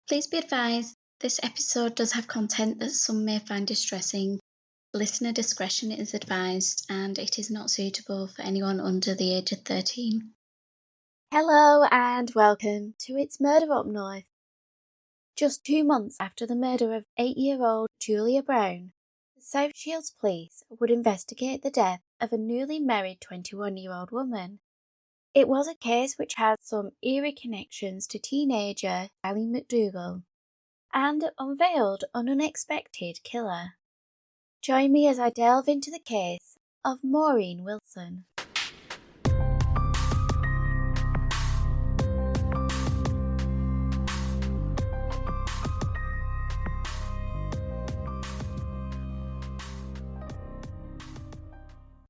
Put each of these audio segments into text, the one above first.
Please be advised, this episode does have content that some may find distressing. Listener discretion is advised, and it is not suitable for anyone under the age of 13. Hello and welcome to It's Murder Up North. Just 2 months after the murder of 8-year-old Julia Brown, the South Shields police would investigate the death of a newly married 21-year-old woman. It was a case which had some eerie connections to teenager Eileen McDougall and unveiled an unexpected killer. Join me as I delve into the case of Maureen Wilson.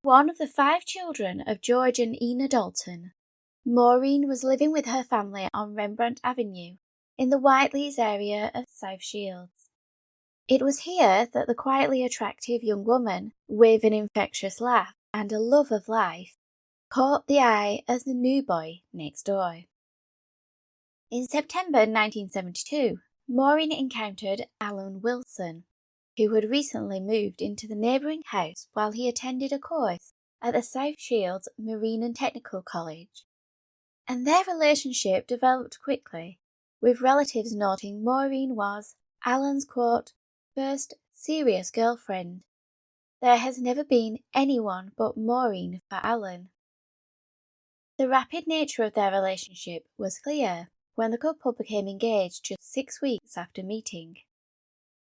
One of the 5 children of George and Ina Dalton, Maureen was living with her family on Rembrandt Avenue in the Whiteleys area of South Shields. It was here that the quietly attractive young woman, with an infectious laugh and a love of life, caught the eye of the new boy next door. In September 1972, Maureen encountered Alan Wilson, who had recently moved into the neighbouring house while he attended a course at the South Shields Marine and Technical College. And their relationship developed quickly, with relatives noting Maureen was Alan's, quote, first serious girlfriend. There has never been anyone but Maureen for Alan. The rapid nature of their relationship was clear when the couple became engaged just 6 weeks after meeting.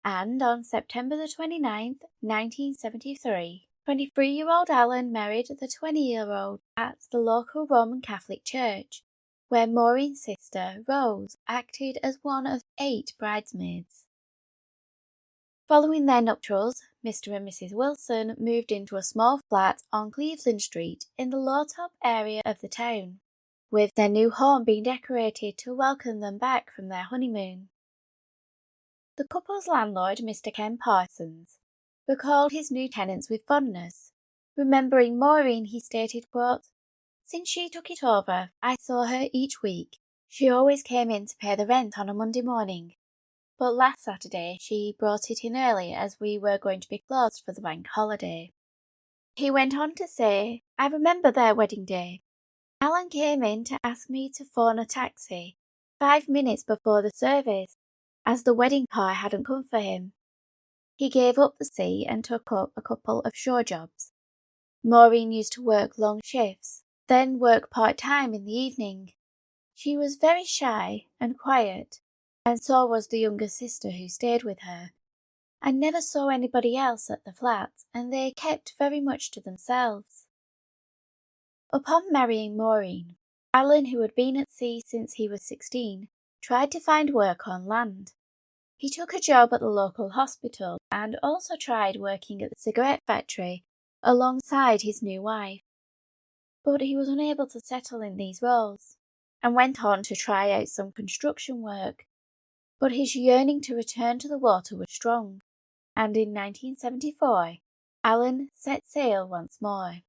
And on September the 29th, 1973, 23-year-old Alan married the 20-year-old at the local Roman Catholic church, where Maureen's sister, Rose, acted as one of 8 bridesmaids. Following their nuptials, Mr. and Mrs. Wilson moved into a small flat on Cleveland Street in the low-top area of the town, with their new home being decorated to welcome them back from their honeymoon. The couple's landlord, Mr. Ken Parsons, recalled his new tenants with fondness. Remembering Maureen, he stated, quote, since she took it over, I saw her each week. She always came in to pay the rent on a Monday morning. But last Saturday she brought it in early as we were going to be closed for the bank holiday. He went on to say, I remember their wedding day. Alan came in to ask me to phone a taxi 5 minutes before the service, as the wedding car hadn't come for him. He gave up the sea and took up a couple of shore jobs. Maureen used to work long shifts, then work part-time in the evening. She was very shy and quiet, and so was the younger sister who stayed with her. I never saw anybody else at the flat, and they kept very much to themselves. Upon marrying Maureen, Alan, who had been at sea since he was 16, tried to find work on land. He took a job at the local hospital and also tried working at the cigarette factory alongside his new wife. But he was unable to settle in these roles and went on to try out some construction work. But his yearning to return to the water was strong, and in 1974, Alan set sail once more.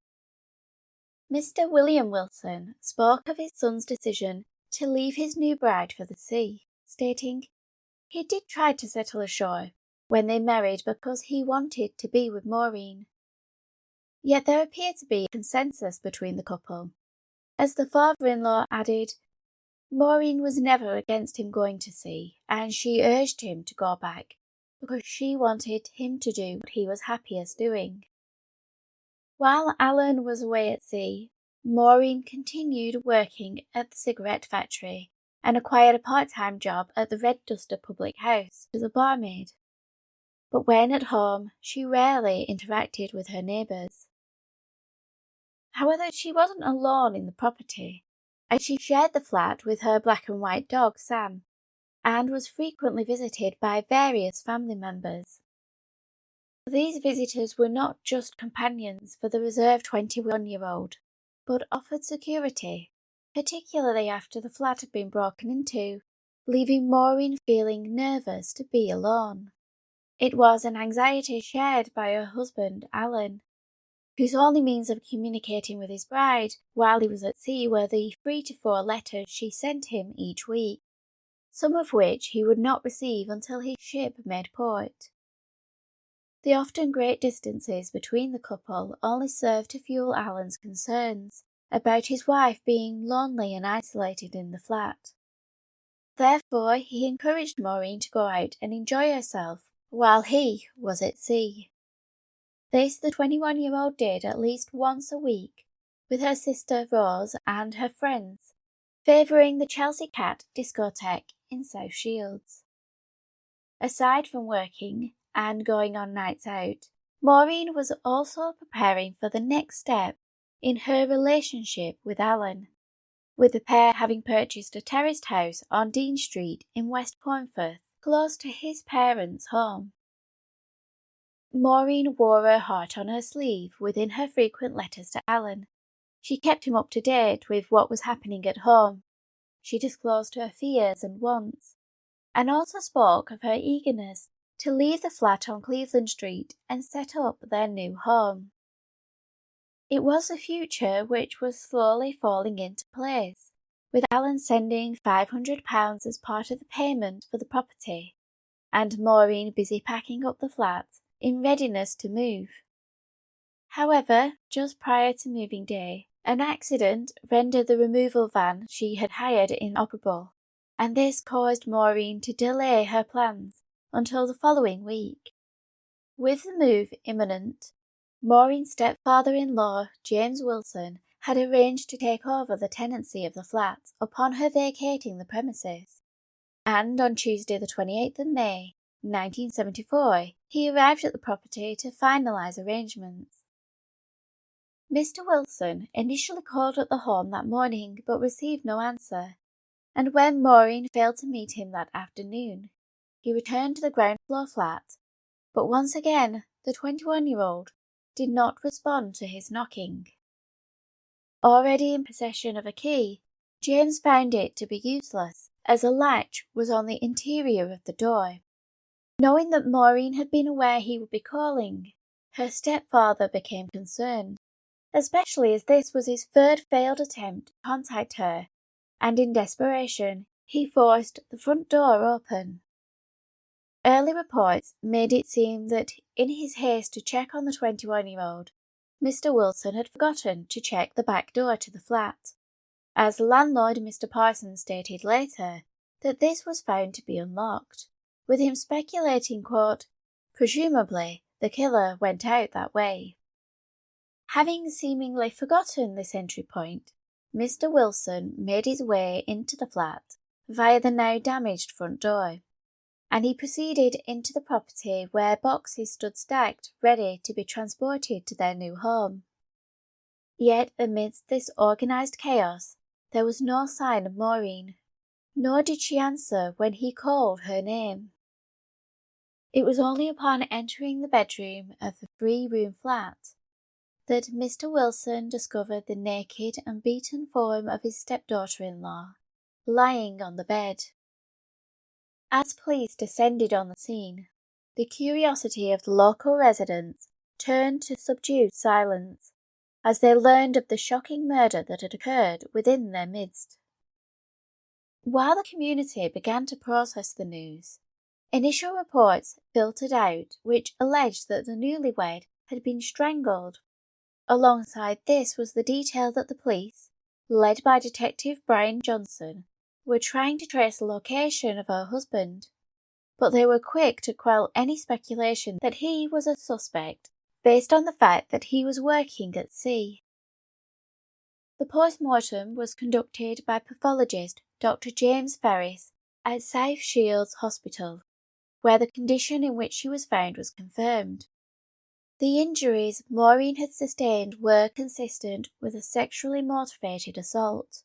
Mr. William Wilson spoke of his son's decision to leave his new bride for the sea, stating, he did try to settle ashore when they married because he wanted to be with Maureen. Yet there appeared to be a consensus between the couple, as the father-in-law added, Maureen was never against him going to sea, and she urged him to go back because she wanted him to do what he was happiest doing. While Alan was away at sea, Maureen continued working at the cigarette factory and acquired a part-time job at the Red Duster Public House as a barmaid. But when at home, she rarely interacted with her neighbours. However, she wasn't alone in the property, as she shared the flat with her black and white dog Sam, and was frequently visited by various family members. These visitors were not just companions for the reserved 21-year-old, but offered security, particularly after the flat had been broken into, leaving Maureen feeling nervous to be alone. It was an anxiety shared by her husband, Alan, whose only means of communicating with his bride while he was at sea were the 3 to 4 letters she sent him each week. some of which he would not receive until his ship made port. The often great distances between the couple only served to fuel Alan's concerns about his wife being lonely and isolated in the flat. Therefore, he encouraged Maureen to go out and enjoy herself while he was at sea. This the 21-year-old did at least once a week, with her sister Rose and her friends, favouring the Chelsea Cat discotheque in South Shields. Aside from working and going on nights out, Maureen was also preparing for the next step in her relationship with Alan, with the pair having purchased a terraced house on Dean Street in West Pornforth, close to his parents' home. Maureen wore her heart on her sleeve within her frequent letters to Alan. She kept him up to date with what was happening at home. She disclosed her fears and wants, and also spoke of her eagerness to leave the flat on Cleveland Street and set up their new home. It was a future which was slowly falling into place, with Alan sending £500 as part of the payment for the property, and Maureen busy packing up the flat in readiness to move. However, just prior to moving day, an accident rendered the removal van she had hired inoperable, and this caused Maureen to delay her plans until the following week. With the move imminent, Maureen's stepfather-in-law, James Wilson, had arranged to take over the tenancy of the flat upon her vacating the premises, and on Tuesday the 28th of May, 1974, he arrived at the property to finalise arrangements. Mr. Wilson initially called at the home that morning but received no answer, and when Maureen failed to meet him that afternoon, he returned to the ground floor flat, but once again the 21-year-old did not respond to his knocking. Already in possession of a key, James found it to be useless, as a latch was on the interior of the door. Knowing that Maureen had been aware he would be calling, her stepfather became concerned, especially as this was his third failed attempt to contact her, and in desperation, he forced the front door open. Early reports made it seem that in his haste to check on the 21-year-old, Mr. Wilson had forgotten to check the back door to the flat, as the landlord Mr. Parsons stated later that this was found to be unlocked, with him speculating, quote, "Presumably the killer went out that way." Having seemingly forgotten this entry point, Mr. Wilson made his way into the flat via the now damaged front door, and he proceeded into the property where boxes stood stacked ready to be transported to their new home. Yet amidst this organised chaos, there was no sign of Maureen, nor did she answer when he called her name. It was only upon entering the bedroom of the 3-room flat that Mr. Wilson discovered the naked and beaten form of his stepdaughter-in-law lying on the bed. As police descended on the scene, the curiosity of the local residents turned to subdued silence as they learned of the shocking murder that had occurred within their midst. While the community began to process the news, initial reports filtered out which alleged that the newlywed had been strangled. Alongside this was the detail that the police, led by Detective Brian Johnson, were trying to trace the location of her husband, but they were quick to quell any speculation that he was a suspect based on the fact that he was working at sea. The post-mortem was conducted by pathologist Dr. James Ferris at South Shields Hospital, where the condition in which she was found was confirmed. The injuries Maureen had sustained were consistent with a sexually motivated assault,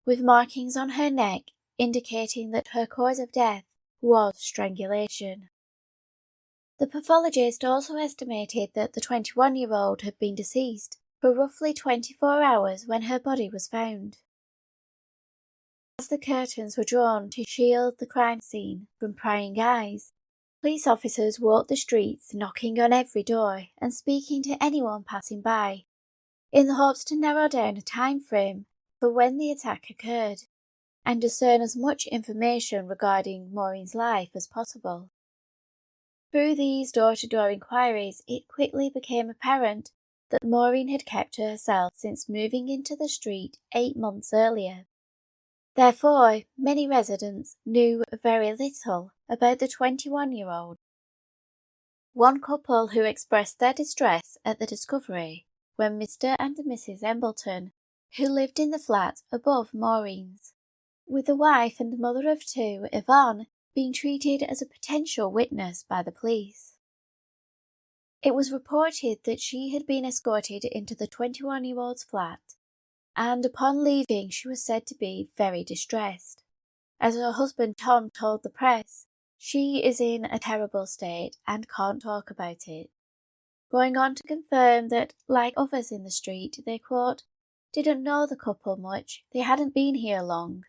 with markings on her neck indicating that her cause of death was strangulation. The pathologist also estimated that the 21-year-old had been deceased for roughly 24 hours when her body was found. As the curtains were drawn to shield the crime scene from prying eyes, police officers walked the streets knocking on every door and speaking to anyone passing by, in the hopes to narrow down a time frame for when the attack occurred, and discern as much information regarding Maureen's life as possible. Through these door-to-door inquiries, it quickly became apparent that Maureen had kept to herself since moving into the street 8 months earlier. Therefore, many residents knew very little about the 21-year-old. One couple who expressed their distress at the discovery were Mr. and Mrs. Embleton, who lived in the flat above Maureen's, with the wife and mother of two, Yvonne, being treated as a potential witness by the police. It was reported that she had been escorted into the 21-year-old's flat, and upon leaving she was said to be very distressed. As her husband Tom told the press, she is in a terrible state and can't talk about it, going on to confirm that, like others in the street, they, quote, didn't know the couple much, they hadn't been here long.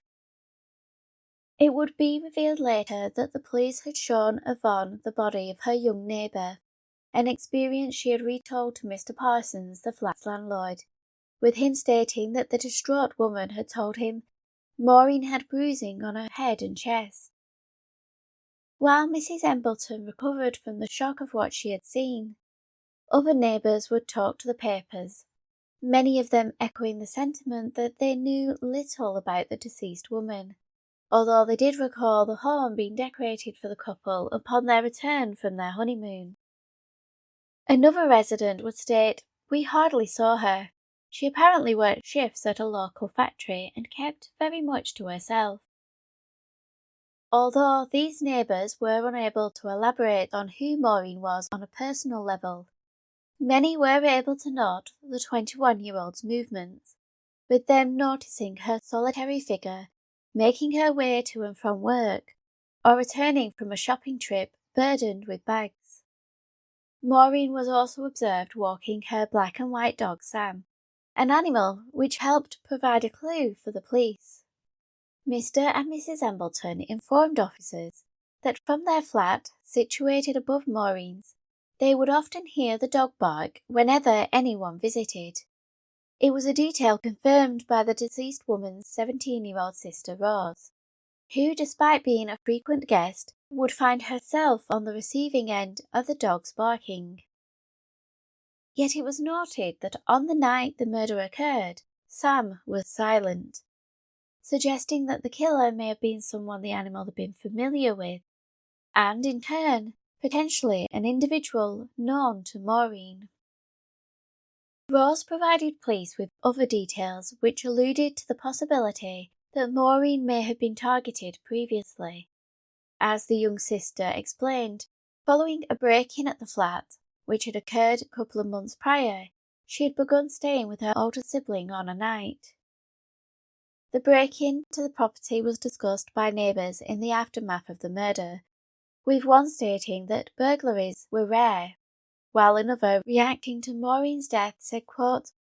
It would be revealed later that the police had shown Yvonne the body of her young neighbour, an experience she had retold to Mr. Parsons, the flat's landlord, with him stating that the distraught woman had told him Maureen had bruising on her head and chest. While Mrs. Embleton recovered from the shock of what she had seen, other neighbours would talk to the papers, many of them echoing the sentiment that they knew little about the deceased woman, although they did recall the home being decorated for the couple upon their return from their honeymoon. Another resident would state, "We hardly saw her. She apparently worked shifts at a local factory and kept very much to herself." Although these neighbours were unable to elaborate on who Maureen was on a personal level, many were able to note the 21-year-old's movements, with them noticing her solitary figure making her way to and from work, or returning from a shopping trip burdened with bags. Maureen was also observed walking her black and white dog Sam, an animal which helped provide a clue for the police. Mr. and Mrs. Embleton informed officers that from their flat, situated above Maureen's, they would often hear the dog bark whenever anyone visited. It was a detail confirmed by the deceased woman's 17-year-old sister Rose, who, despite being a frequent guest, would find herself on the receiving end of the dog's barking. Yet it was noted that on the night the murder occurred, Sam was silent, suggesting that the killer may have been someone the animal had been familiar with, and in turn, potentially an individual known to Maureen. Rose provided police with other details which alluded to the possibility that Maureen may have been targeted previously. As the young sister explained, following a break-in at the flat, which had occurred a couple of months prior, she had begun staying with her older sibling on a night. The break-in to the property was discussed by neighbours in the aftermath of the murder, with one stating that burglaries were rare, while another, reacting to Maureen's death, said, quote,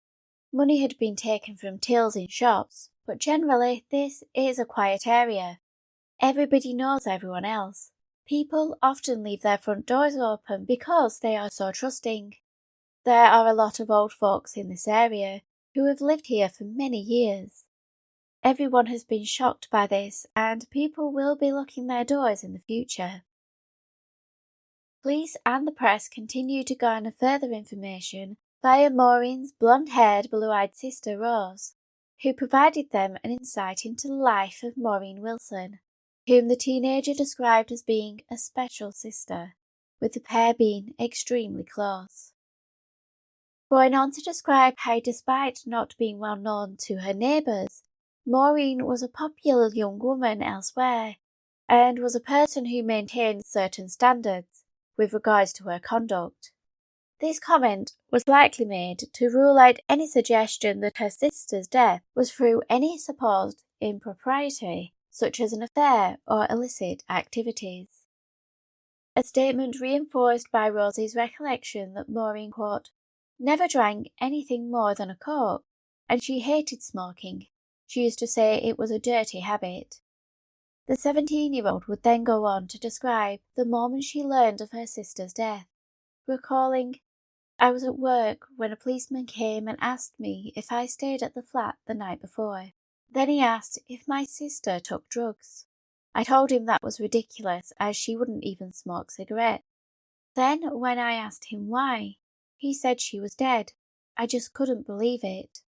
"Money had been taken from tills in shops, but generally this is a quiet area. Everybody knows everyone else. People often leave their front doors open because they are so trusting. There are a lot of old folks in this area who have lived here for many years. Everyone has been shocked by this, and people will be locking their doors in the future." Police and the press continued to garner further information via Maureen's blonde-haired, blue-eyed sister Rose, who provided them an insight into the life of Maureen Wilson, whom the teenager described as being a special sister, with the pair being extremely close. Going on to describe how, despite not being well known to her neighbours, Maureen was a popular young woman elsewhere, and was a person who maintained certain standards with regards to her conduct. This comment was likely made to rule out any suggestion that her sister's death was through any supposed impropriety, such as an affair or illicit activities. A statement reinforced by Rosie's recollection that Maureen, quote, "never drank anything more than a Coke, and she hated smoking. She used to say it was a dirty habit." The 17-year-old would then go on to describe the moment she learned of her sister's death, recalling, "I was at work when a policeman came and asked me if I stayed at the flat the night before. Then he asked if my sister took drugs. I told him that was ridiculous, as she wouldn't even smoke cigarettes. Then, when I asked him why, he said she was dead. I just couldn't believe it.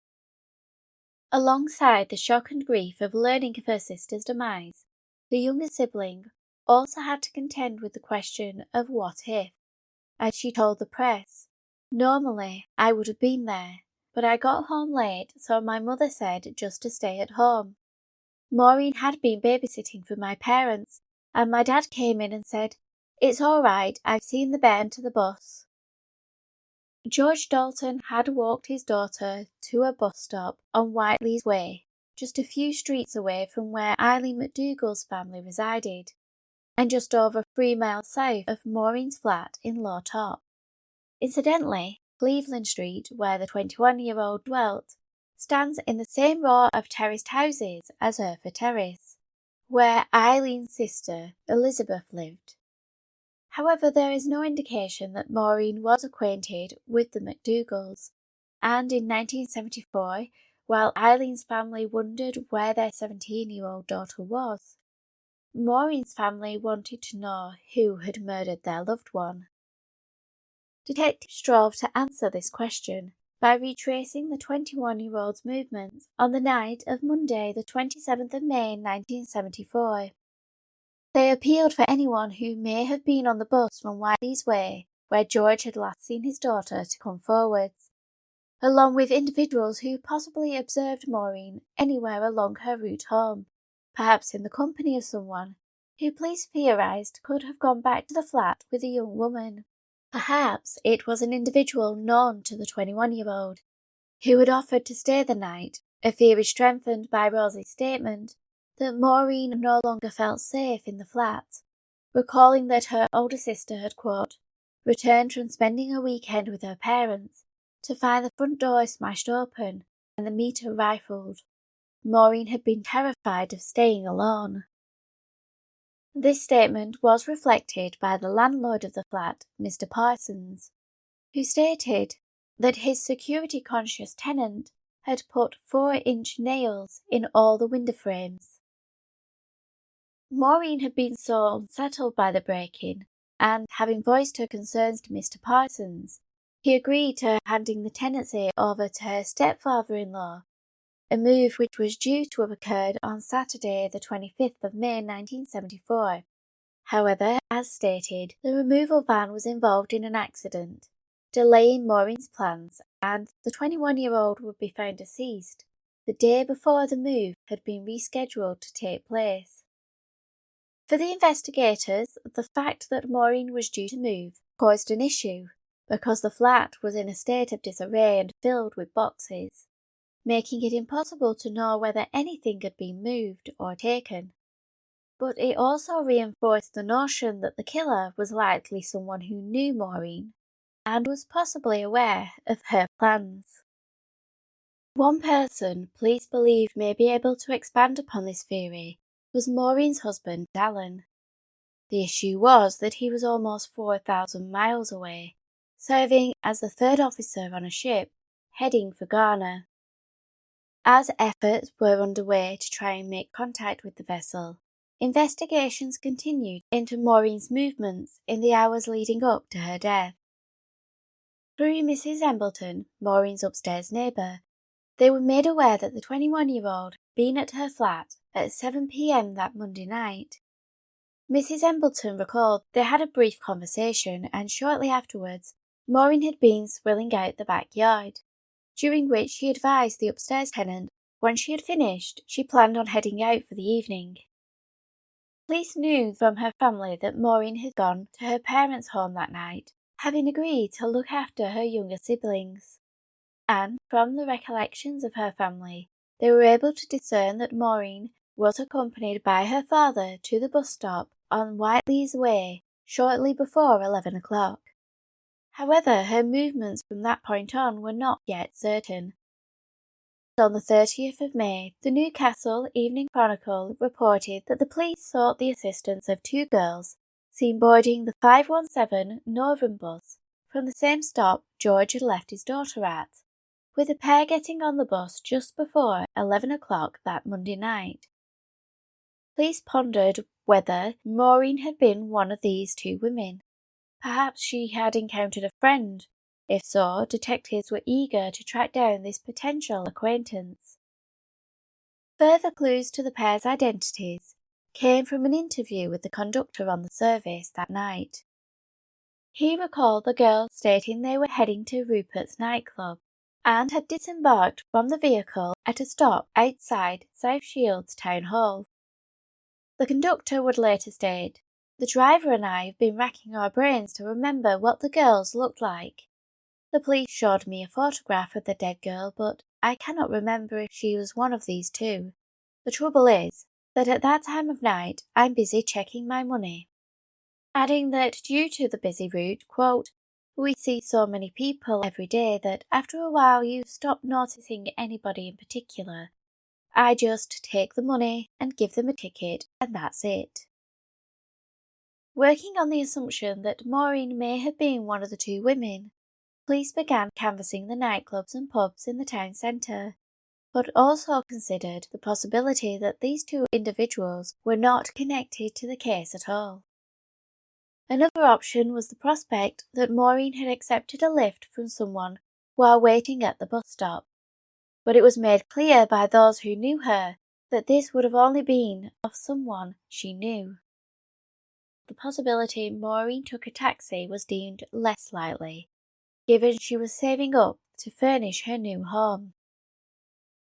Alongside the shock and grief of learning of her sister's demise, the younger sibling also had to contend with the question of what if. As she told the press, "Normally, I would have been there, but I got home late, so my mother said just to stay at home. Maureen had been babysitting for my parents, and my dad came in and said, 'It's all right, I've seen the bairn to the bus.'" George Dalton had walked his daughter to a bus stop on Whiteley's Way, just a few streets away from where Eileen McDougall's family resided, and just over 3 miles south of Maureen's flat in Law Top. Incidentally, Cleveland Street, where the 21-year-old dwelt, stands in the same row of terraced houses as Urfa Terrace, where Eileen's sister Elizabeth lived. However, there is no indication that Maureen was acquainted with the McDougalls, and in 1974, while Eileen's family wondered where their 17-year-old daughter was, Maureen's family wanted to know who had murdered their loved one. Detectives strove to answer this question by retracing the 21-year-old's movements on the night of Monday, the 27th of May 1974. They appealed for anyone who may have been on the bus from Whiteley's Way, where George had last seen his daughter, to come forwards, along with individuals who possibly observed Maureen anywhere along her route home, perhaps in the company of someone who police theorised could have gone back to the flat with a young woman. Perhaps it was an individual known to the 21-year-old, who had offered to stay the night, a theory strengthened by Rosie's statement that Maureen no longer felt safe in the flat, recalling that her older sister had, quote, returned from spending a weekend with her parents to find the front door smashed open and the meter rifled. Maureen had been terrified of staying alone. This statement was reflected by the landlord of the flat, Mr. Parsons, who stated that his security-conscious tenant had put 4-inch nails in all the window frames. Maureen had been so unsettled by the break-in, and having voiced her concerns to Mr. Parsons, he agreed to handing the tenancy over to her stepfather-in-law, a move which was due to have occurred on Saturday the 25th of May 1974. However, as stated, the removal van was involved in an accident, delaying Maureen's plans, and the 21-year-old would be found deceased the day before the move had been rescheduled to take place. For the investigators, the fact that Maureen was due to move caused an issue, because the flat was in a state of disarray and filled with boxes, making it impossible to know whether anything had been moved or taken. But it also reinforced the notion that the killer was likely someone who knew Maureen and was possibly aware of her plans. One person police believed may be able to expand upon this theory was Maureen's husband, Alan. The issue was that he was almost 4,000 miles away, serving as the third officer on a ship heading for Ghana. As efforts were underway to try and make contact with the vessel, investigations continued into Maureen's movements in the hours leading up to her death. Through Mrs. Embleton, Maureen's upstairs neighbour, they were made aware that the 21-year-old had been at her flat at 7 p.m. that Monday night. Mrs. Embleton recalled they had a brief conversation, and shortly afterwards, Maureen had been swilling out the backyard, during which she advised the upstairs tenant when she had finished, she planned on heading out for the evening. Police knew from her family that Maureen had gone to her parents' home that night, having agreed to look after her younger siblings. And from the recollections of her family, they were able to discern that Maureen was accompanied by her father to the bus stop on Whiteley's Way shortly before 11 o'clock. However, her movements from that point on were not yet certain. On the 30th of May, the Newcastle Evening Chronicle reported that the police sought the assistance of 2 girls seen boarding the 517 Northern bus from the same stop George had left his daughter at, with the pair getting on the bus just before 11 o'clock that Monday night. Police pondered whether Maureen had been one of these two women. Perhaps she had encountered a friend. If so, detectives were eager to track down this potential acquaintance. Further clues to the pair's identities came from an interview with the conductor on the service that night. He recalled the girls stating they were heading to Rupert's nightclub and had disembarked from the vehicle at a stop outside South Shields Town Hall. The conductor would later state, "The driver and I have been racking our brains to remember what the girls looked like. The police showed me a photograph of the dead girl, but I cannot remember if she was one of these two. The trouble is that at that time of night I'm busy checking my money." Adding that due to the busy route, quote, "we see so many people every day that after a while you stop noticing anybody in particular. I just take the money and give them a ticket, and that's it." Working on the assumption that Maureen may have been one of the two women, police began canvassing the nightclubs and pubs in the town centre, but also considered the possibility that these two individuals were not connected to the case at all. Another option was the prospect that Maureen had accepted a lift from someone while waiting at the bus stop, but it was made clear by those who knew her that this would have only been of someone she knew. The possibility Maureen took a taxi was deemed less likely, given she was saving up to furnish her new home.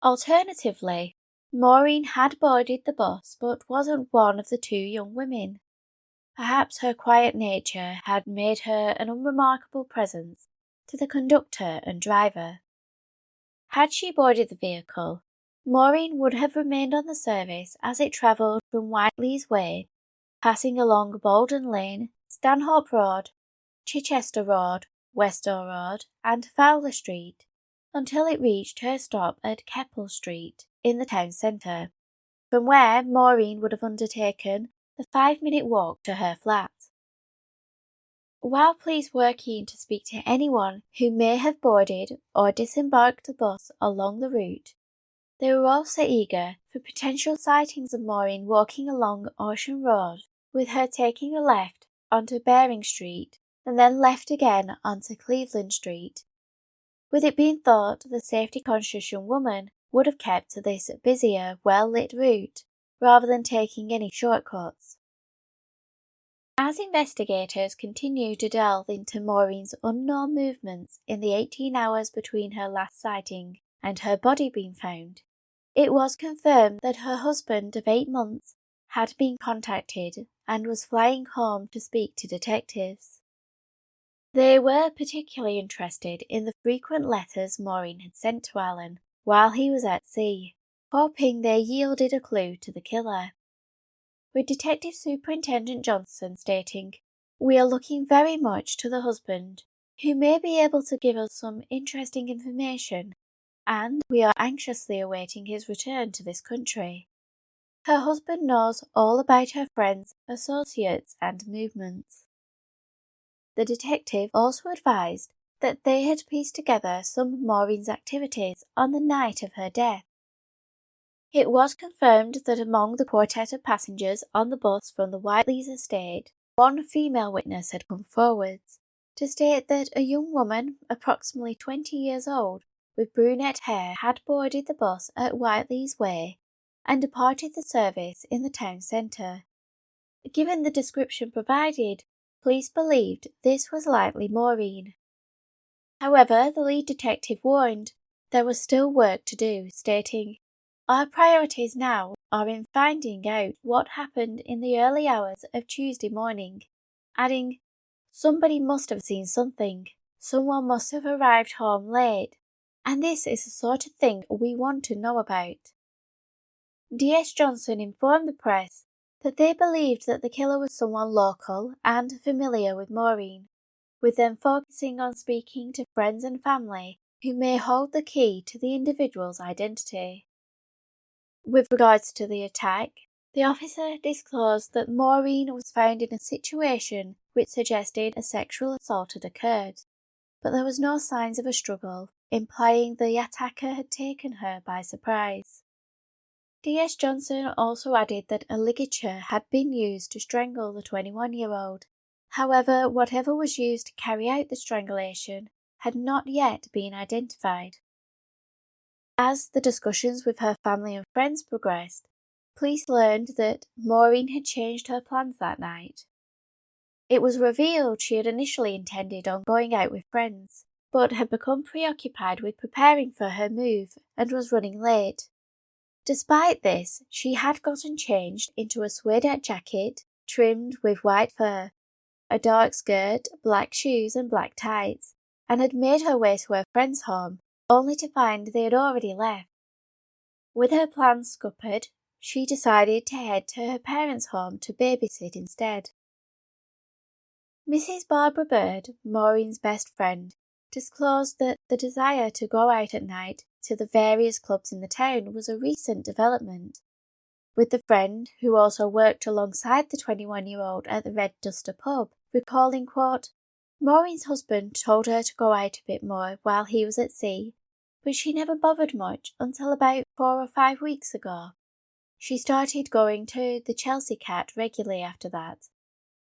Alternatively, Maureen had boarded the bus but wasn't one of the two young women. Perhaps her quiet nature had made her an unremarkable presence to the conductor and driver. Had she boarded the vehicle, Maureen would have remained on the service as it travelled from Whiteley's Way, passing along Bolden Lane, Stanhope Road, Chichester Road, Westall Road, and Fowler Street, until it reached her stop at Keppel Street in the town centre, from where Maureen would have undertaken the 5-minute walk to her flat. While police were keen to speak to anyone who may have boarded or disembarked the bus along the route, they were also eager for potential sightings of Maureen walking along Ocean Road, with her taking a left onto Baring Street and then left again onto Cleveland Street, with it being thought the safety-conscious young woman would have kept to this busier, well-lit route rather than taking any shortcuts. As investigators continued to delve into Maureen's unknown movements in the 18 hours between her last sighting and her body being found, it was confirmed that her husband of 8 months had been contacted and was flying home to speak to detectives. They were particularly interested in the frequent letters Maureen had sent to Alan while he was at sea, hoping they yielded a clue to the killer, with Detective Superintendent Johnson stating, "We are looking very much to the husband, who may be able to give us some interesting information, and we are anxiously awaiting his return to this country. Her husband knows all about her friends, associates, and movements." The detective also advised that they had pieced together some of Maureen's activities on the night of her death. It was confirmed that among the quartet of passengers on the bus from the Whiteley's estate, one female witness had come forwards to state that a young woman, approximately 20 years old, with brunette hair, had boarded the bus at Whiteley's Way and departed the service in the town centre. Given the description provided, police believed this was likely Maureen. However, the lead detective warned there was still work to do, stating, "Our priorities now are in finding out what happened in the early hours of Tuesday morning," adding, "Somebody must have seen something, someone must have arrived home late, and this is the sort of thing we want to know about." DS Johnson informed the press that they believed that the killer was someone local and familiar with Maureen, with them focusing on speaking to friends and family who may hold the key to the individual's identity. With regards to the attack, the officer disclosed that Maureen was found in a situation which suggested a sexual assault had occurred, but there was no signs of a struggle implying the attacker had taken her by surprise. D.S. Johnson also added that a ligature had been used to strangle the 21-year-old. However, whatever was used to carry out the strangulation had not yet been identified. As the discussions with her family and friends progressed, police learned that Maureen had changed her plans that night. It was revealed she had initially intended on going out with friends, but had become preoccupied with preparing for her move and was running late. Despite this, she had gotten changed into a suede jacket trimmed with white fur, a dark skirt, black shoes and black tights, and had made her way to her friend's home, only to find they had already left. With her plans scuppered, she decided to head to her parents' home to babysit instead. Mrs. Barbara Bird, Maureen's best friend, disclosed that the desire to go out at night to the various clubs in the town was a recent development, with the friend, who also worked alongside the 21-year-old at the Red Duster pub, recalling, quote, "Maureen's husband told her to go out a bit more while he was at sea, but she never bothered much until about 4 or 5 weeks ago. She started going to the Chelsea Cat regularly after that,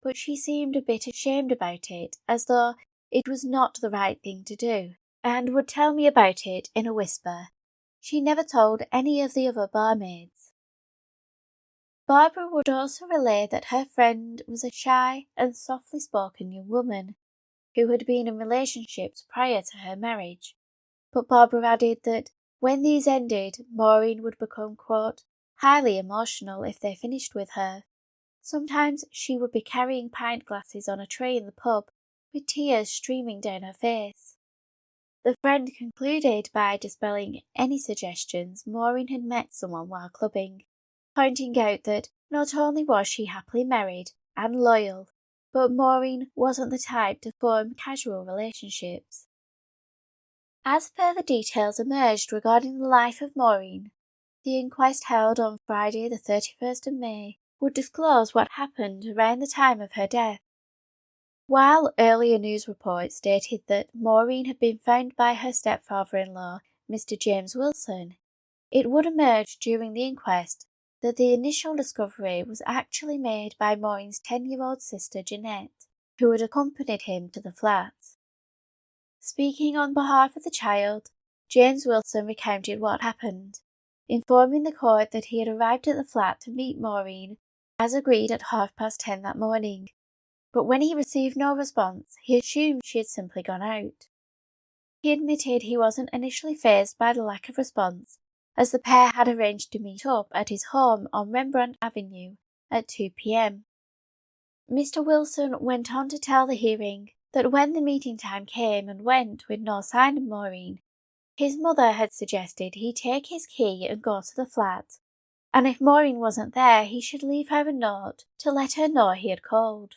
but she seemed a bit ashamed about it, as though it was not the right thing to do, and would tell me about it in a whisper. She never told any of the other barmaids." Barbara would also relay that her friend was a shy and softly spoken young woman who had been in relationships prior to her marriage, but Barbara added that when these ended, Maureen would become, quote, "highly emotional if they finished with her. Sometimes she would be carrying pint glasses on a tray in the pub, with tears streaming down her face." The friend concluded by dispelling any suggestions Maureen had met someone while clubbing, pointing out that not only was she happily married and loyal, but Maureen wasn't the type to form casual relationships. As further details emerged regarding the life of Maureen, the inquest held on Friday the 31st of May would disclose what happened around the time of her death. While earlier news reports stated that Maureen had been found by her stepfather-in-law, Mr. James Wilson, it would emerge during the inquest that the initial discovery was actually made by Maureen's 10-year-old sister Jeanette, who had accompanied him to the flat. Speaking on behalf of the child, James Wilson recounted what happened, informing the court that he had arrived at the flat to meet Maureen, as agreed at 10:30 that morning, but when he received no response, he assumed she had simply gone out. He admitted he wasn't initially fazed by the lack of response, as the pair had arranged to meet up at his home on Rembrandt Avenue at 2 p.m. Mr. Wilson went on to tell the hearing that when the meeting time came and went with no sign of Maureen, his mother had suggested he take his key and go to the flat, and if Maureen wasn't there, he should leave her a note to let her know he had called.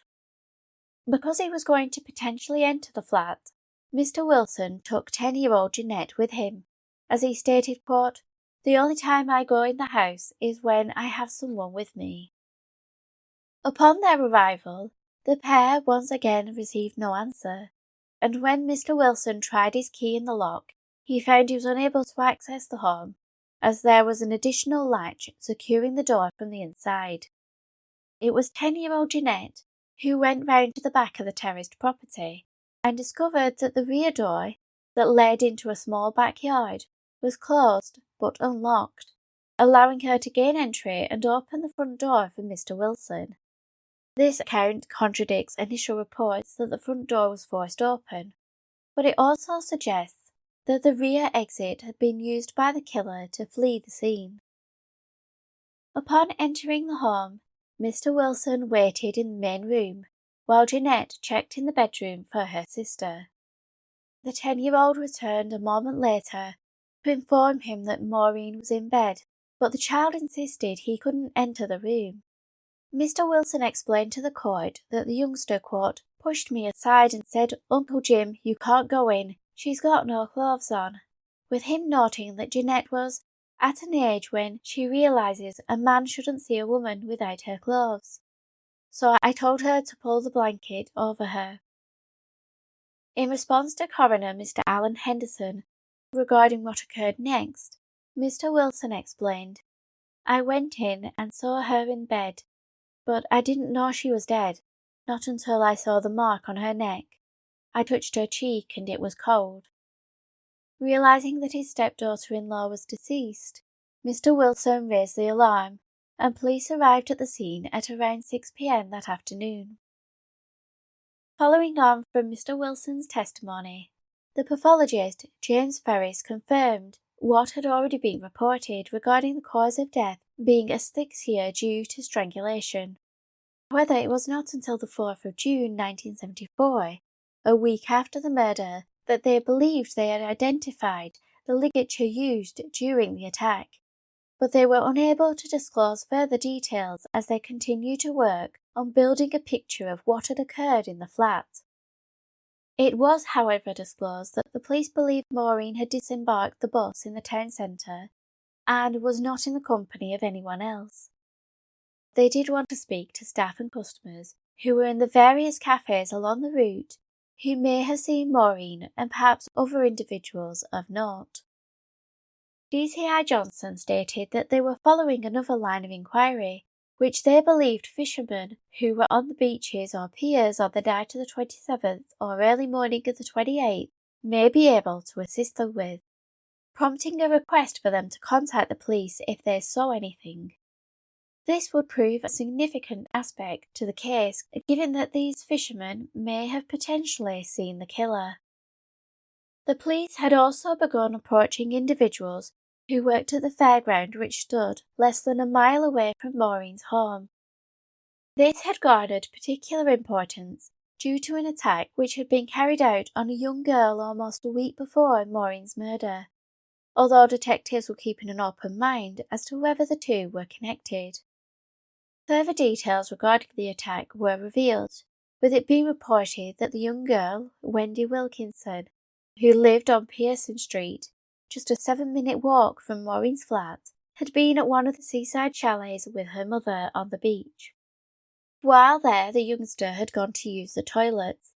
Because he was going to potentially enter the flat, Mr. Wilson took 10-year-old Jeanette with him, as he stated, quote, "The only time I go in the house is when I have someone with me." Upon their arrival, the pair once again received no answer, and when Mr. Wilson tried his key in the lock, he found he was unable to access the home, as there was an additional latch securing the door from the inside. It was 10-year-old Jeanette who went round to the back of the terraced property and discovered that the rear door, that led into a small backyard, was closed but unlocked, allowing her to gain entry and open the front door for Mr. Wilson. This account contradicts initial reports that the front door was forced open, but it also suggests that the rear exit had been used by the killer to flee the scene. Upon entering the home, Mr. Wilson waited in the main room, while Jeanette checked in the bedroom for her sister. The 10-year-old returned a moment later to inform him that Maureen was in bed, but the child insisted he couldn't enter the room. Mr. Wilson explained to the court that the youngster, quote, "pushed me aside and said, 'Uncle Jim, you can't go in, she's got no clothes on,' with him noting that Jeanette was at an age when she realises a man shouldn't see a woman without her clothes. So I told her to pull the blanket over her." In response to coroner Mr. Alan Henderson, Regarding what occurred next, Mr. Wilson explained, "I went in and saw her in bed, but I didn't know she was dead, not until I saw the mark on her neck. I touched her cheek and it was cold." Realizing that his stepdaughter-in-law was deceased, Mr. Wilson raised the alarm, and police arrived at the scene at around 6 p.m. that afternoon. Following on from Mr. Wilson's testimony, the pathologist, James Ferris, confirmed what had already been reported regarding the cause of death being asphyxia due to strangulation. However, it was not until the 4th of June 1974, a week after the murder, that they believed they had identified the ligature used during the attack, but they were unable to disclose further details as they continued to work on building a picture of what had occurred in the flat. It was, however, disclosed that the police believed Maureen had disembarked the bus in the town centre and was not in the company of anyone else. They did want to speak to staff and customers who were in the various cafes along the route who may have seen Maureen and perhaps other individuals of note. DCI Johnson stated that they were following another line of inquiry, which they believed fishermen who were on the beaches or piers on the night of the 27th or early morning of the 28th may be able to assist them with, prompting a request for them to contact the police if they saw anything. This would prove a significant aspect to the case, given that these fishermen may have potentially seen the killer. The police had also begun approaching individuals who worked at the fairground which stood less than a mile away from Maureen's home. This had garnered particular importance due to an attack which had been carried out on a young girl almost a week before Maureen's murder, although detectives were keeping an open mind as to whether the two were connected. Further details regarding the attack were revealed, with it being reported that the young girl, Wendy Wilkinson, who lived on Pearson Street, just a 7-minute walk from Maureen's flat, had been at one of the seaside chalets with her mother on the beach. While there, the youngster had gone to use the toilets,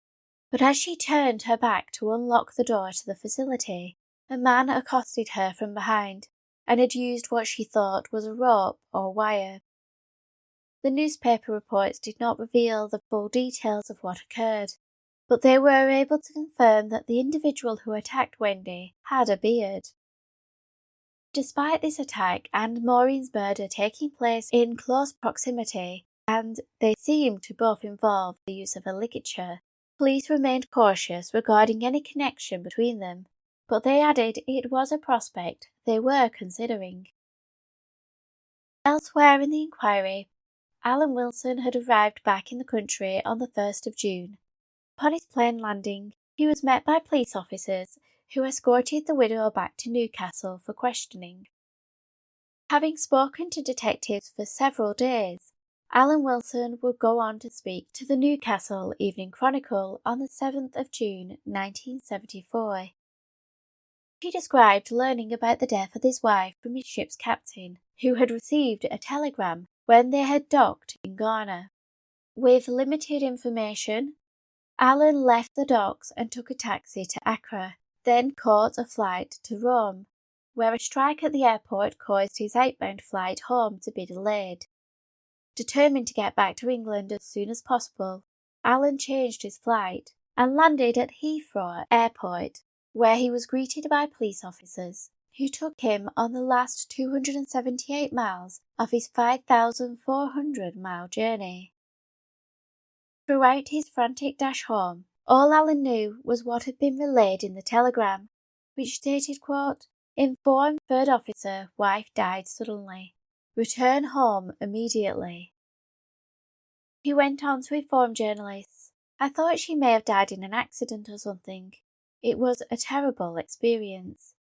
but as she turned her back to unlock the door to the facility, a man accosted her from behind and had used what she thought was a rope or wire. The newspaper reports did not reveal the full details of what occurred, but they were able to confirm that the individual who attacked Wendy had a beard. Despite this attack and Maureen's murder taking place in close proximity, and they seemed to both involve the use of a ligature, police remained cautious regarding any connection between them, but they added it was a prospect they were considering. Elsewhere in the inquiry, Alan Wilson had arrived back in the country on the 1st of June. Upon his plane landing, he was met by police officers who escorted the widow back to Newcastle for questioning. Having spoken to detectives for several days, Alan Wilson would go on to speak to the Newcastle Evening Chronicle on the 7th of June 1974. He described learning about the death of his wife from his ship's captain, who had received a telegram when they had docked in Ghana. With limited information, Alan left the docks and took a taxi to Accra, then caught a flight to Rome, where a strike at the airport caused his outbound flight home to be delayed. Determined to get back to England as soon as possible, Alan changed his flight and landed at Heathrow Airport, where he was greeted by police officers, who took him on the last 278 miles of his 5,400-mile journey. Throughout his frantic dash home, all Alan knew was what had been relayed in the telegram, which stated, quote, "Inform third officer wife died suddenly. Return home immediately." He went on to inform journalists, "I thought she may have died in an accident or something. It was a terrible experience."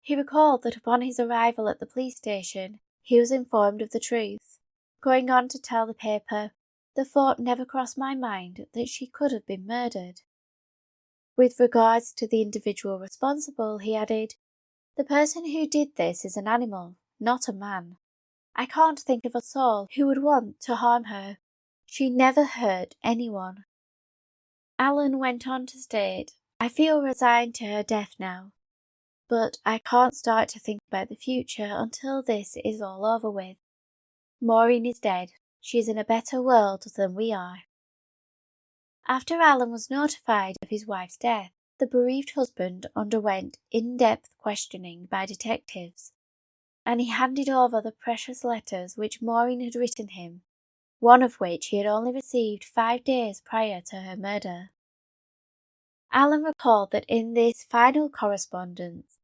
He recalled that upon his arrival at the police station, he was informed of the truth, going on to tell the paper, "The thought never crossed my mind that she could have been murdered." With regards to the individual responsible, he added, "The person who did this is an animal, not a man. I can't think of a soul who would want to harm her. She never hurt anyone." Alan went on to state, "I feel resigned to her death now. but I can't start to think about the future until this is all over with. Maureen is dead. She's in a better world than we are." After Alan was notified of his wife's death, the bereaved husband underwent in-depth questioning by detectives, and he handed over the precious letters which Maureen had written him, one of which he had only received 5 days prior to her murder. Alan recalled that in this final correspondence,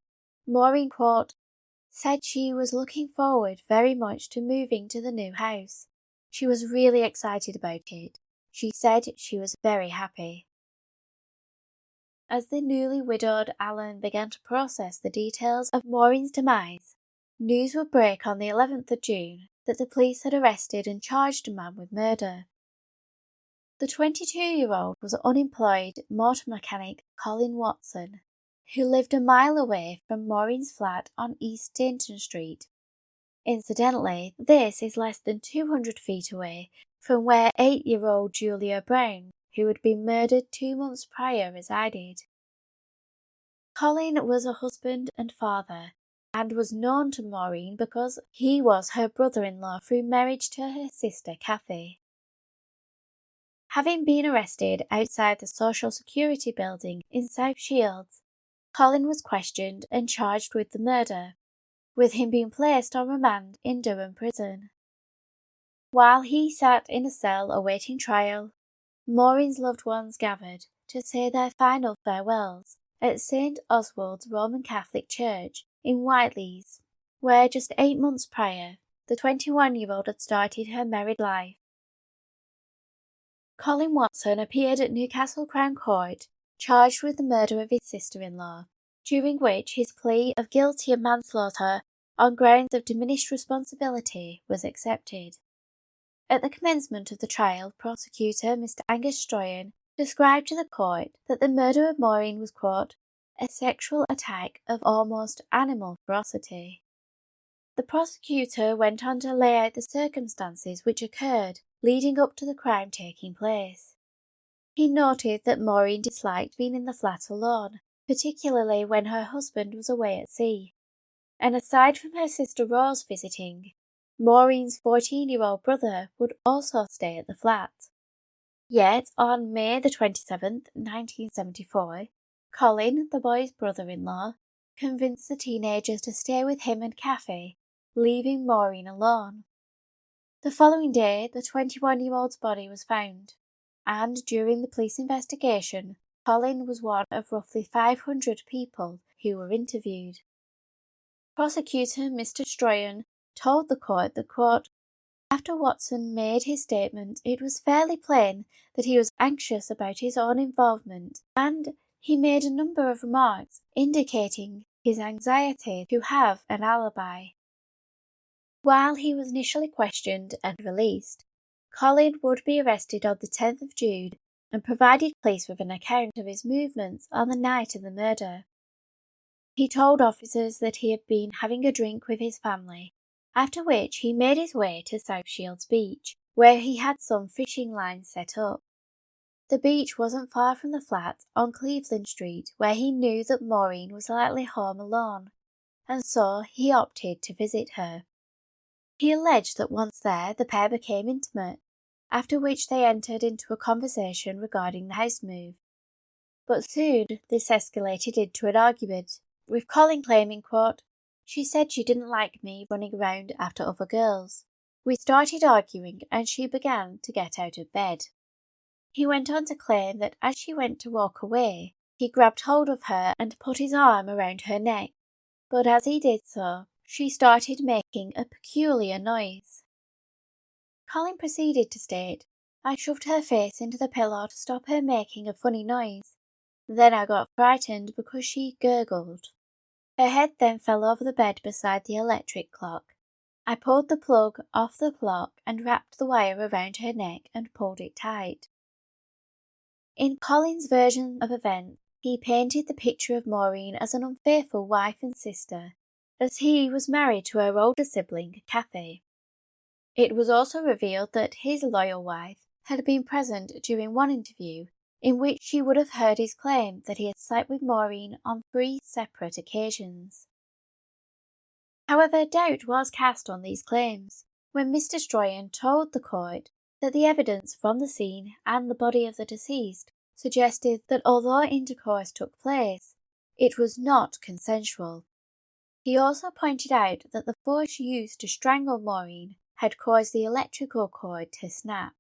Maureen, quote, said she was looking forward very much to moving to the new house. She was really excited about it. She said she was very happy. As the newly widowed Alan began to process the details of Maureen's demise, news would break on the 11th of June that the police had arrested and charged a man with murder. The 22-year-old was unemployed motor mechanic Colin Watson, who lived a mile away from Maureen's flat on East Stainton Street. Incidentally, this is less than 200 feet away from where 8-year-old Julia Brown, who had been murdered 2 months prior, resided. Colin was a husband and father, and was known to Maureen because he was her brother-in-law through marriage to her sister Kathy. Having been arrested outside the Social Security building in South Shields, Colin was questioned and charged with the murder, with him being placed on remand in Durham Prison. While he sat in a cell awaiting trial, Maureen's loved ones gathered to say their final farewells at St. Oswald's Roman Catholic Church in Whiteleys, where just 8 months prior, the 21-year-old had started her married life. Colin Watson appeared at Newcastle Crown Court, charged with the murder of his sister-in-law, during which his plea of guilty of manslaughter on grounds of diminished responsibility was accepted. At the commencement of the trial, prosecutor Mr. Angus Stroyan described to the court that the murder of Maureen was, quote, a sexual attack of almost animal ferocity. The prosecutor went on to lay out the circumstances which occurred leading up to the crime taking place. He noted that Maureen disliked being in the flat alone, particularly when her husband was away at sea. And aside from her sister Rose visiting, Maureen's 14-year-old brother would also stay at the flat. Yet, on May the 27th, 1974, Colin, the boy's brother-in-law, convinced the teenagers to stay with him and Kathy, leaving Maureen alone. The following day, the 21-year-old's body was found, and during the police investigation, Colin was one of roughly 500 people who were interviewed. Prosecutor Mr. Stroyan told the court that, quote, after Watson made his statement, it was fairly plain that he was anxious about his own involvement, and he made a number of remarks indicating his anxiety to have an alibi. While he was initially questioned and released, Colin would be arrested on the 10th of June and provided police with an account of his movements on the night of the murder. He told officers that he had been having a drink with his family, after which he made his way to South Shields Beach, where he had some fishing lines set up. The beach wasn't far from the flat on Cleveland Street, where he knew that Maureen was likely home alone, and so he opted to visit her. He alleged that once there, the pair became intimate, after which they entered into a conversation regarding the house move. But soon this escalated into an argument, with Colin claiming, quote, she said she didn't like me running around after other girls. We started arguing and she began to get out of bed. He went on to claim that as she went to walk away, he grabbed hold of her and put his arm around her neck, but as he did so, she started making a peculiar noise. Colin proceeded to state, I shoved her face into the pillow to stop her making a funny noise. Then I got frightened because she gurgled. Her head then fell over the bed beside the electric clock. I pulled the plug off the clock and wrapped the wire around her neck and pulled it tight. In Colin's version of events, he painted the picture of Maureen as an unfaithful wife and sister, as he was married to her older sibling, Kathy. It was also revealed that his loyal wife had been present during one interview in which she would have heard his claim that he had slept with Maureen on 3 separate occasions. However, doubt was cast on these claims when Mr. Stroyan told the court that the evidence from the scene and the body of the deceased suggested that although intercourse took place, it was not consensual. He also pointed out that the force used to strangle Maureen had caused the electrical cord to snap.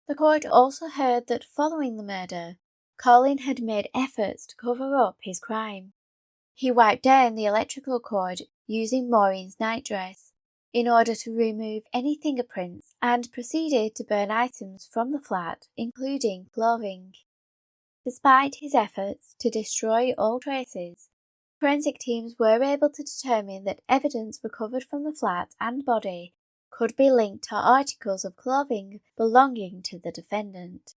The court also heard that following the murder, Colin had made efforts to cover up his crime. He wiped down the electrical cord using Maureen's nightdress in order to remove any fingerprints and proceeded to burn items from the flat, including clothing. Despite his efforts to destroy all traces, forensic teams were able to determine that evidence recovered from the flat and body could be linked to articles of clothing belonging to the defendant.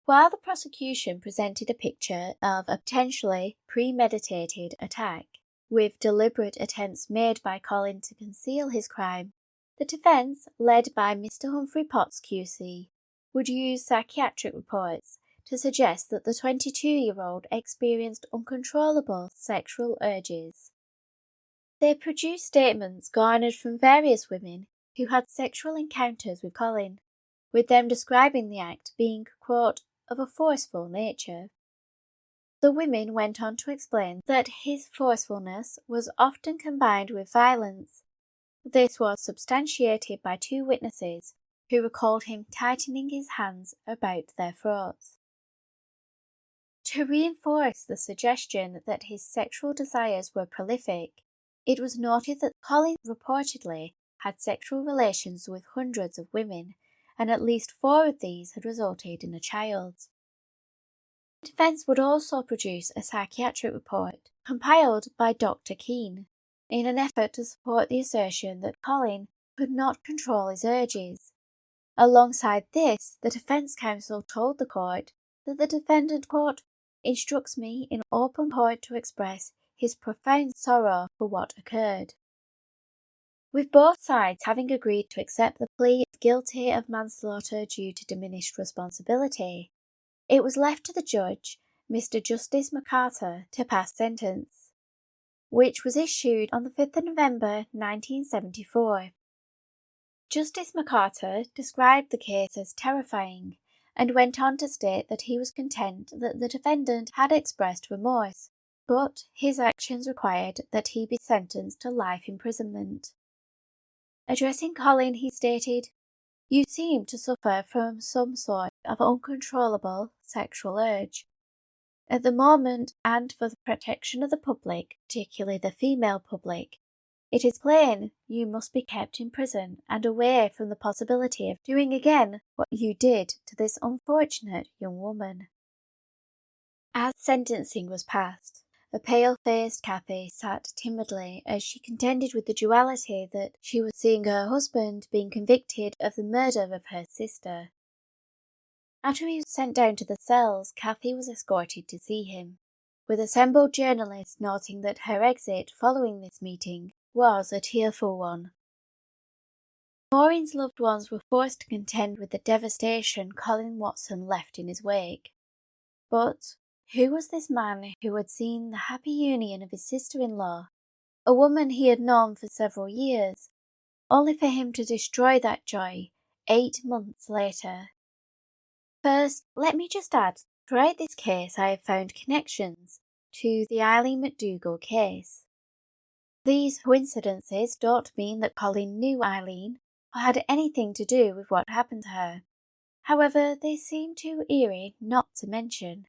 While the prosecution presented a picture of a potentially premeditated attack, with deliberate attempts made by Colin to conceal his crime, the defence, led by Mr. Humphrey Potts QC, would use psychiatric reports to suggest that the 22-year-old experienced uncontrollable sexual urges. They produced statements garnered from various women who had sexual encounters with Colin, with them describing the act being, quote, of a forceful nature. The women went on to explain that his forcefulness was often combined with violence. This was substantiated by 2 witnesses who recalled him tightening his hands about their throats. To reinforce the suggestion that his sexual desires were prolific, it was noted that Colin reportedly had sexual relations with hundreds of women, and at least 4 of these had resulted in a child. The defence would also produce a psychiatric report compiled by Dr. Keane in an effort to support the assertion that Colin could not control his urges. Alongside this, the defence counsel told the court that the defendant, quote, instructs me in open court to express his profound sorrow for what occurred. With both sides having agreed to accept the plea guilty of manslaughter due to diminished responsibility, it was left to the judge, Mr. Justice McCarter, to pass sentence, which was issued on the 5th of November 1974. Justice McCarter described the case as terrifying and went on to state that he was content that the defendant had expressed remorse, but his actions required that he be sentenced to life imprisonment. Addressing Colin, he stated, "You seem to suffer from some sort of uncontrollable sexual urge. At the moment, and for the protection of the public, particularly the female public, it is plain you must be kept in prison and away from the possibility of doing again what you did to this unfortunate young woman." As sentencing was passed, a pale-faced Cathy sat timidly as she contended with the duality that she was seeing her husband being convicted of the murder of her sister. After he was sent down to the cells, Cathy was escorted to see him, with assembled journalists noting that her exit following this meeting was a tearful one. Maureen's loved ones were forced to contend with the devastation Colin Watson left in his wake. But who was this man who had seen the happy union of his sister-in-law, a woman he had known for several years, only for him to destroy that joy 8 months later? First, let me just add, throughout this case I have found connections to the Eileen McDougall case. These coincidences don't mean that Colin knew Eileen or had anything to do with what happened to her. However, they seem too eerie not to mention.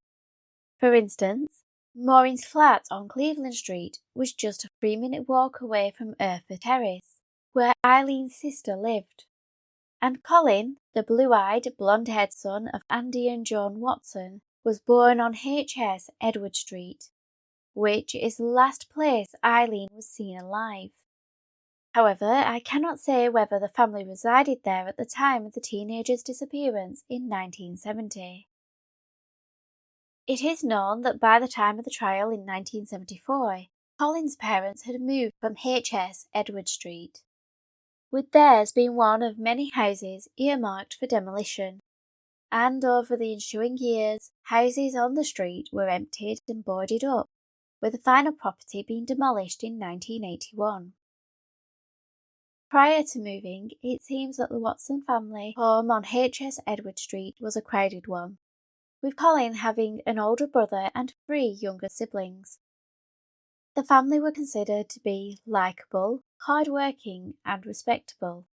For instance, Maureen's flat on Cleveland Street was just a 3-minute walk away from Urfa Terrace, where Eileen's sister lived. And Colin, the blue-eyed, blonde-haired son of Andy and Joan Watson, was born on HS Edward Street, which is the last place Eileen was seen alive. However, I cannot say whether the family resided there at the time of the teenager's disappearance in 1970. It is known that by the time of the trial in 1974, Colin's parents had moved from HS Edward Street, with theirs being one of many houses earmarked for demolition. and over the ensuing years, houses on the street were emptied and boarded up, with the final property being demolished in 1981. Prior to moving, it seems that the Watson family home on HS Edward Street was a crowded one, with Colin having an older brother and 3 younger siblings. The family were considered to be likeable, hard-working and respectable.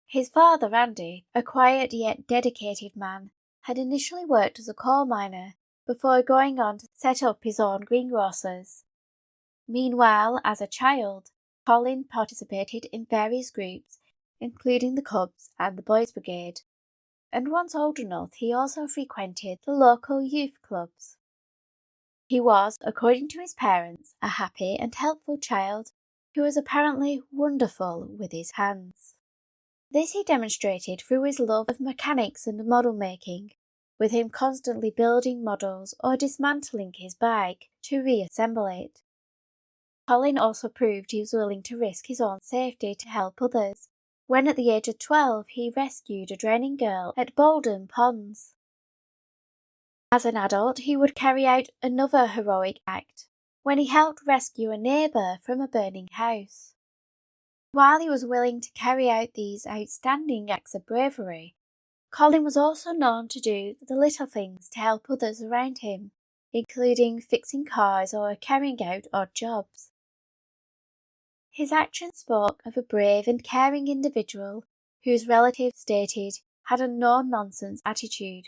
His father, Andy, a quiet yet dedicated man, had initially worked as a coal miner before going on to set up his own greengrocers. Meanwhile, as a child, Colin participated in various groups, including the Cubs and the Boys Brigade, and once old enough he also frequented the local youth clubs. He was, according to his parents, a happy and helpful child who was apparently wonderful with his hands. This he demonstrated through his love of mechanics and model making, with him constantly building models or dismantling his bike to reassemble it. Colin also proved he was willing to risk his own safety to help others, when at the age of 12 he rescued a drowning girl at Bolden Ponds. As an adult, he would carry out another heroic act, when he helped rescue a neighbour from a burning house. While he was willing to carry out these outstanding acts of bravery, Colin was also known to do the little things to help others around him, including fixing cars or carrying out odd jobs. His actions spoke of a brave and caring individual whose relatives stated had a no-nonsense attitude.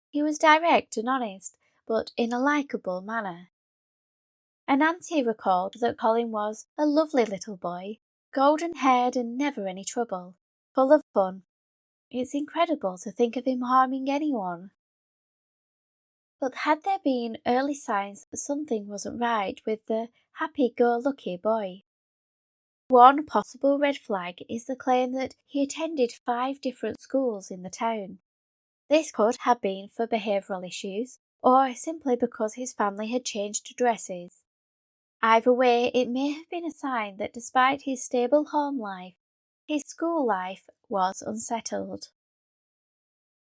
He was direct and honest, but in a likeable manner. And Nancy recalled that Colin was a lovely little boy, golden-haired and never any trouble, full of fun. It's incredible to think of him harming anyone. But had there been early signs that something wasn't right with the happy-go-lucky boy? One possible red flag is the claim that he attended 5 different schools in the town. This could have been for behavioural issues, or simply because his family had changed addresses. Either way, it may have been a sign that despite his stable home life, his school life was unsettled.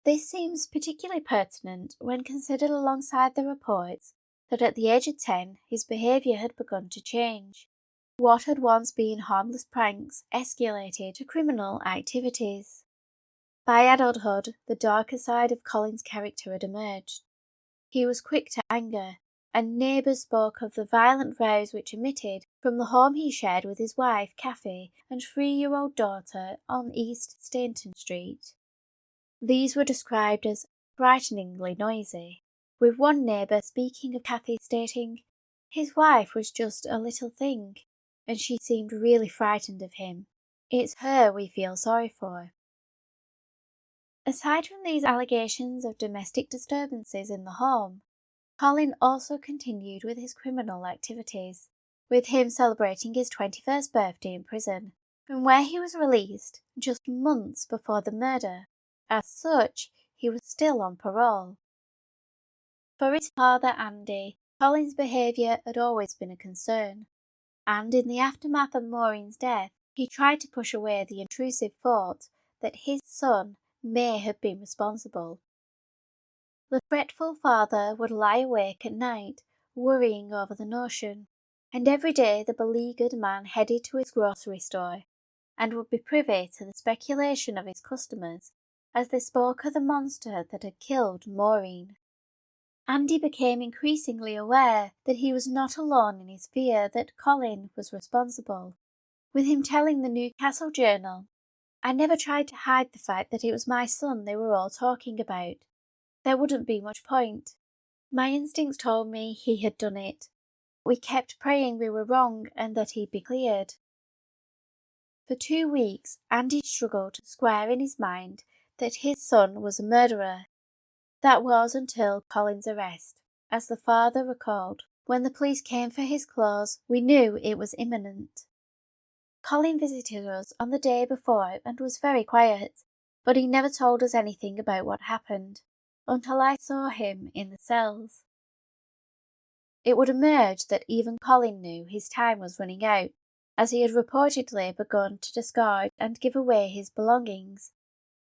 This seems particularly pertinent when considered alongside the reports that at the age of 10 his behaviour had begun to change. What had once been harmless pranks escalated to criminal activities. By adulthood, the darker side of Colin's character had emerged. He was quick to anger, and neighbours spoke of the violent rows which emitted from the home he shared with his wife, Kathy, and 3-year-old daughter on East Stainton Street. These were described as frighteningly noisy, with one neighbour speaking of Kathy stating, "His wife was just a little thing, and she seemed really frightened of him. It's her we feel sorry for." Aside from these allegations of domestic disturbances in the home, Colin also continued with his criminal activities, with him celebrating his 21st birthday in prison, from where he was released just months before the murder. As such, he was still on parole. For his father, Andy, Colin's behaviour had always been a concern, and in the aftermath of Maureen's death, he tried to push away the intrusive thought that his son may have been responsible. The fretful father would lie awake at night, worrying over the notion, and every day the beleaguered man headed to his grocery store, and would be privy to the speculation of his customers as they spoke of the monster that had killed Maureen. Andy became increasingly aware that he was not alone in his fear that Colin was responsible, with him telling the Newcastle Journal, "I never tried to hide the fact that it was my son they were all talking about. There wouldn't be much point. My instincts told me he had done it. We kept praying we were wrong and that he'd be cleared." For 2 weeks, Andy struggled to square in his mind that his son was a murderer. That was until Colin's arrest. As the father recalled, "When the police came for his clothes, we knew it was imminent." Colin visited us on the day before and was very quiet, but he never told us anything about what happened, until I saw him in the cells. It would emerge that even Colin knew his time was running out, as he had reportedly begun to discard and give away his belongings,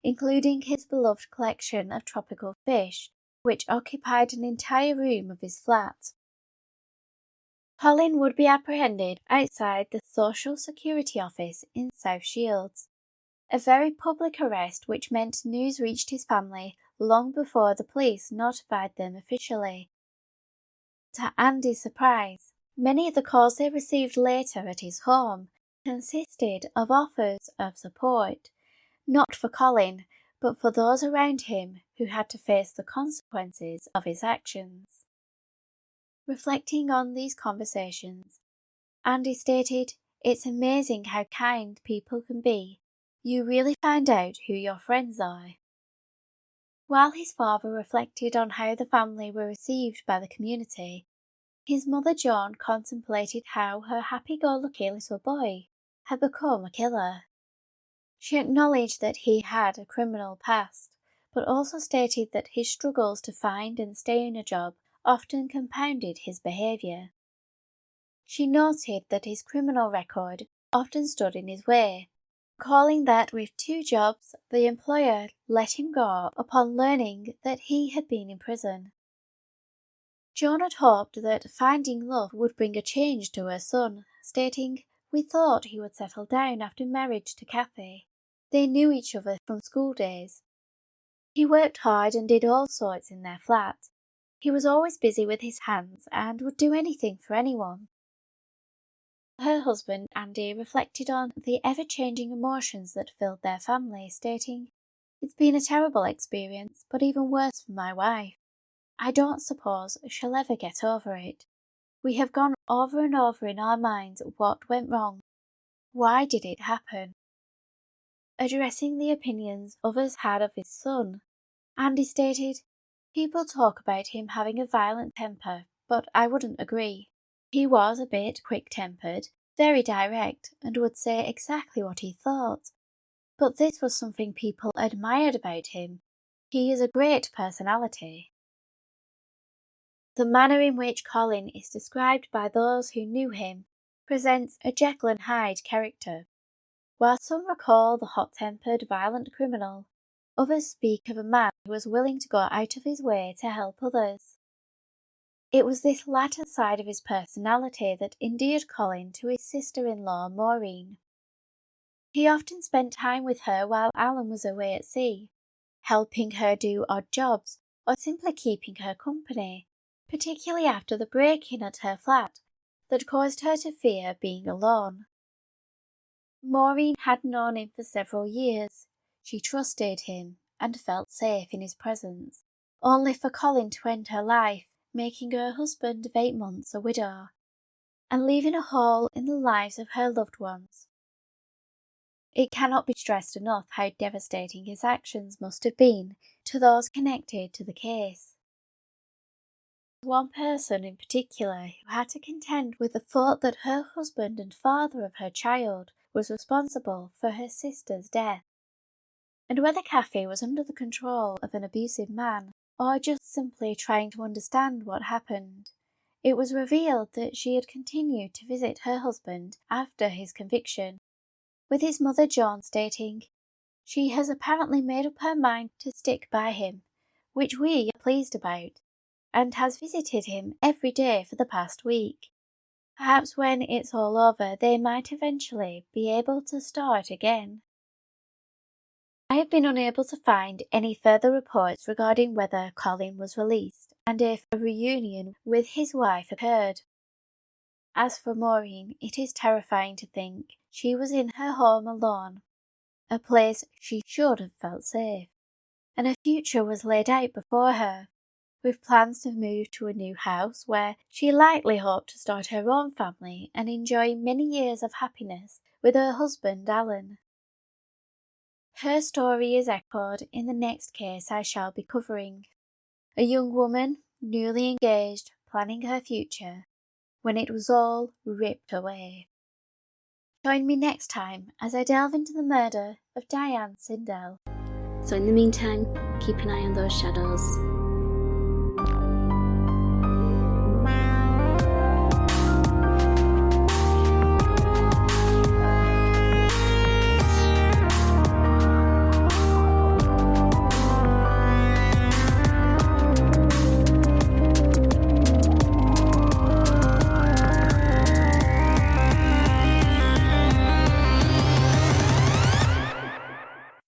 including his beloved collection of tropical fish, which occupied an entire room of his flat. Colin would be apprehended outside the Social Security office in South Shields, a very public arrest which meant news reached his family long before the police notified them officially. To Andy's surprise, many of the calls they received later at his home consisted of offers of support, not for Colin, but for those around him who had to face the consequences of his actions. Reflecting on these conversations, Andy stated, "It's amazing how kind people can be. You really find out who your friends are." While his father reflected on how the family were received by the community, his mother Joan contemplated how her happy-go-lucky little boy had become a killer. She acknowledged that he had a criminal past, but also stated that his struggles to find and stay in a job often compounded his behaviour. She noted that his criminal record often stood in his way, recalling that with 2 jobs the employer let him go upon learning that he had been in prison. Joan had hoped that finding love would bring a change to her son, stating, "We thought he would settle down after marriage to Kathy. They knew each other from school days. He worked hard and did all sorts in their flat. He was always busy with his hands and would do anything for anyone." Her husband, Andy, reflected on the ever-changing emotions that filled their family, stating, "It's been a terrible experience, but even worse for my wife. I don't suppose she'll ever get over it. We have gone over and over in our minds what went wrong. Why did it happen?" Addressing the opinions others had of his son, Andy stated, "People talk about him having a violent temper, but I wouldn't agree. He was a bit quick-tempered, very direct, and would say exactly what he thought. But this was something people admired about him. He is a great personality." The manner in which Colin is described by those who knew him presents a Jekyll and Hyde character. While some recall the hot-tempered, violent criminal, others speak of a man who was willing to go out of his way to help others. It was this latter side of his personality that endeared Colin to his sister-in-law Maureen. He often spent time with her while Alan was away at sea, helping her do odd jobs or simply keeping her company, particularly after the break-in at her flat that caused her to fear being alone. Maureen had known him for several years. She trusted him and felt safe in his presence, only for Colin to end her life, making her husband of 8 months a widow, and leaving a hole in the lives of her loved ones. It cannot be stressed enough how devastating his actions must have been to those connected to the case. One person in particular who had to contend with the thought that her husband and father of her child was responsible for her sister's death, and whether Kathy was under the control of an abusive man or just simply trying to understand what happened. It was revealed that she had continued to visit her husband after his conviction, with his mother Joan stating, "She has apparently made up her mind to stick by him, which we are pleased about, and has visited him every day for the past week. Perhaps when it's all over they might eventually be able to start again." I have been unable to find any further reports regarding whether Colin was released and if a reunion with his wife occurred. As for Maureen, it is terrifying to think she was in her home alone, a place she should have felt safe, and her future was laid out before her, with plans to move to a new house where she likely hoped to start her own family and enjoy many years of happiness with her husband Alan. Her story is echoed in the next case I shall be covering. A young woman, newly engaged, planning her future, when it was all ripped away. Join me next time as I delve into the murder of Diane Sindel. So in the meantime, keep an eye on those shadows.